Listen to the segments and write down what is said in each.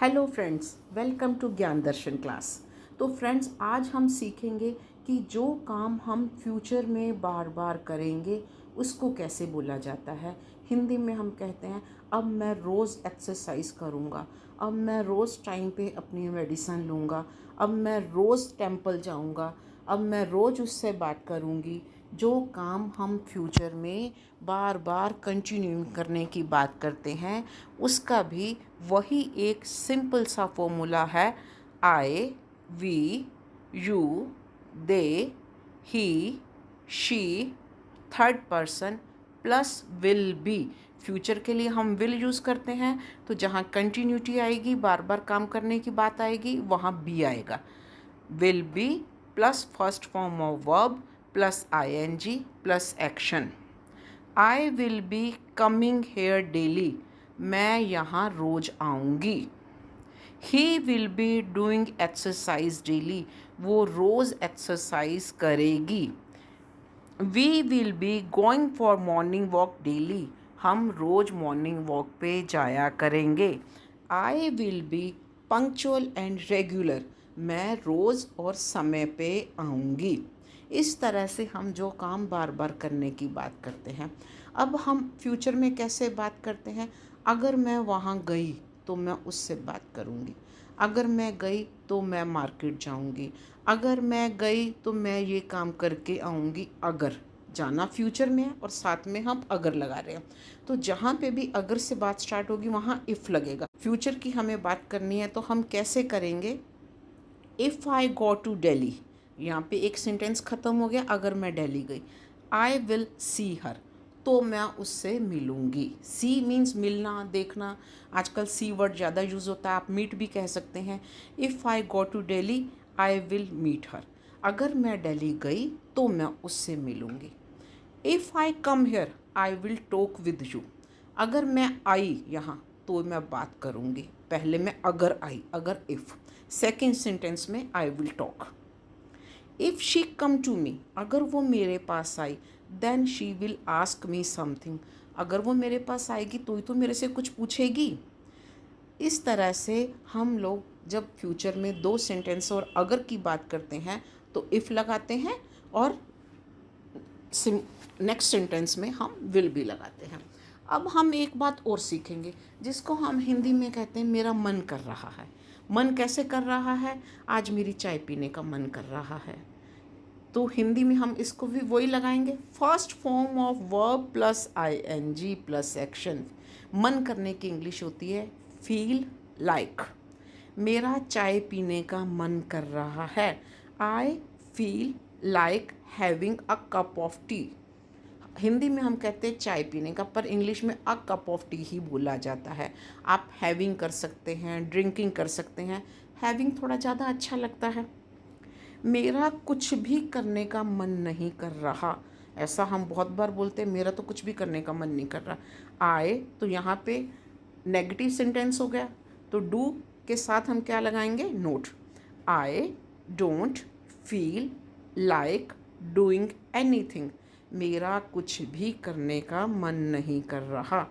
Hello friends, welcome to ज्ञान दर्शन class. तो friends, आज हम सीखेंगे कि जो काम हम फ्यूचर में बार बार करेंगे उसको कैसे बोला जाता है। हिंदी में हम कहते हैं अब मैं रोज़ एक्सरसाइज करूँगा, अब मैं रोज़ टाइम पे अपनी मेडिसिन लूँगा, अब मैं रोज़ टेंपल जाऊँगा, अब मैं रोज़ उससे बात करूँगी। जो काम हम फ्यूचर में बार बार कंटिन्यू करने की बात करते हैं उसका भी वही एक सिंपल सा फॉर्मूला है। I, we, you, they, he, she, third person plus will be. Future के लिए हम विल यूज़ करते हैं, तो जहाँ कंटिन्यूटी आएगी, बार बार काम करने की बात आएगी, वहाँ बी आएगा। Will be plus first form of verb plus ing plus action. I will be coming here daily, मैं यहाँ रोज आऊँगी। He will be doing exercise daily, वो रोज़ एक्सरसाइज करेगी। We will be going for morning walk daily, हम रोज़ morning walk पे जाया करेंगे। I will be punctual and regular, मैं रोज़ और समय पे आऊँगी। इस तरह से हम जो काम बार बार करने की बात करते हैं। अब हम फ्यूचर में कैसे बात करते हैं? अगर मैं वहाँ गई तो मैं उससे बात करूँगी, अगर मैं गई तो मैं मार्केट जाऊँगी, अगर मैं गई तो मैं ये काम करके आऊँगी। अगर जाना फ्यूचर में है और साथ में हम अगर लगा रहे हैं, तो जहाँ पे भी अगर से बात स्टार्ट होगी वहाँ इफ़ लगेगा। फ्यूचर की हमें बात करनी है तो हम कैसे करेंगे? If I go to Delhi, यहाँ पे एक सेंटेंस ख़त्म हो गया। अगर मैं दिल्ली गई, आई विल सी हर, तो मैं उससे मिलूँगी। सी मीन्स मिलना, देखना। आजकल सी वर्ड ज़्यादा यूज़ होता है, आप मीट भी कह सकते हैं। If I go to Delhi I will meet her, अगर मैं दिल्ली गई तो मैं उससे मिलूँगी। If I come here I will talk with you, अगर मैं आई यहाँ तो मैं बात करूँगी। पहले मैं अगर आई, अगर इफ़, सेकेंड सेंटेंस में I will talk. If she come to me, अगर वो मेरे पास आई, then she will ask me something, अगर वो मेरे पास आएगी तो मेरे से कुछ पूछेगी। इस तरह से हम लोग जब फ्यूचर में दो सेंटेंस और अगर की बात करते हैं तो इफ़ लगाते हैं और नेक्स्ट सेंटेंस में हम विल भी लगाते हैं। अब हम एक बात और सीखेंगे जिसको हम हिंदी में कहते हैं मेरा मन कर रहा है। मन कैसे कर रहा है? आज मेरी चाय पीने का मन कर रहा है, तो हिंदी में हम इसको भी वही लगाएंगे, first form of verb plus ing plus action. मन करने की इंग्लिश होती है फील लाइक। मेरा चाय पीने का मन कर रहा है, I feel like having a cup of T. Hindi में हम कहते हैं चाय पीने का, पर इंग्लिश में अ कप ऑफ टी ही बोला जाता है। आप हैविंग कर सकते हैं, ड्रिंकिंग कर सकते हैं। हैविंग थोड़ा ज़्यादा अच्छा लगता है। मेरा कुछ भी करने का मन नहीं कर रहा, ऐसा हम बहुत बार बोलते हैं, मेरा तो कुछ भी करने का मन नहीं कर रहा। आए तो यहाँ पे नेगेटिव सेंटेंस हो गया, तो डू के साथ हम क्या लगाएंगे? Note. I don't feel like doing anything, मेरा कुछ भी करने का मन नहीं कर रहा।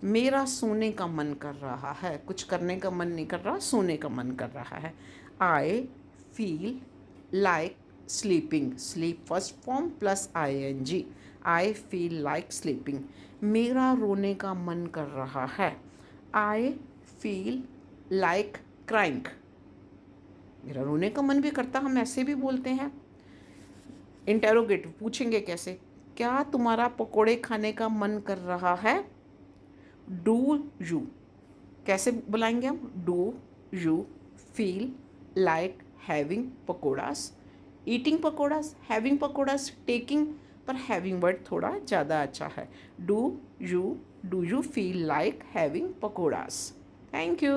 मेरा सोने का मन कर रहा है, कुछ करने का मन नहीं कर रहा, सोने का मन कर रहा है। I feel like sleeping, sleep first form plus ing, I feel like sleeping. मेरा रोने का मन कर रहा है, आई फील लाइक क्राइंग। मेरा रोने का मन भी करता, हम ऐसे भी बोलते हैं। इंटेरोगेटिव पूछेंगे कैसे? क्या तुम्हारा पकोड़े खाने का मन कर रहा है? डू यू, कैसे बुलाएंगे हम? Do you feel like having pakodas, eating pakodas, having pakodas, taking, पर हैविंग वर्ड थोड़ा ज़्यादा अच्छा है। Do you feel like having pakodas. Thank you.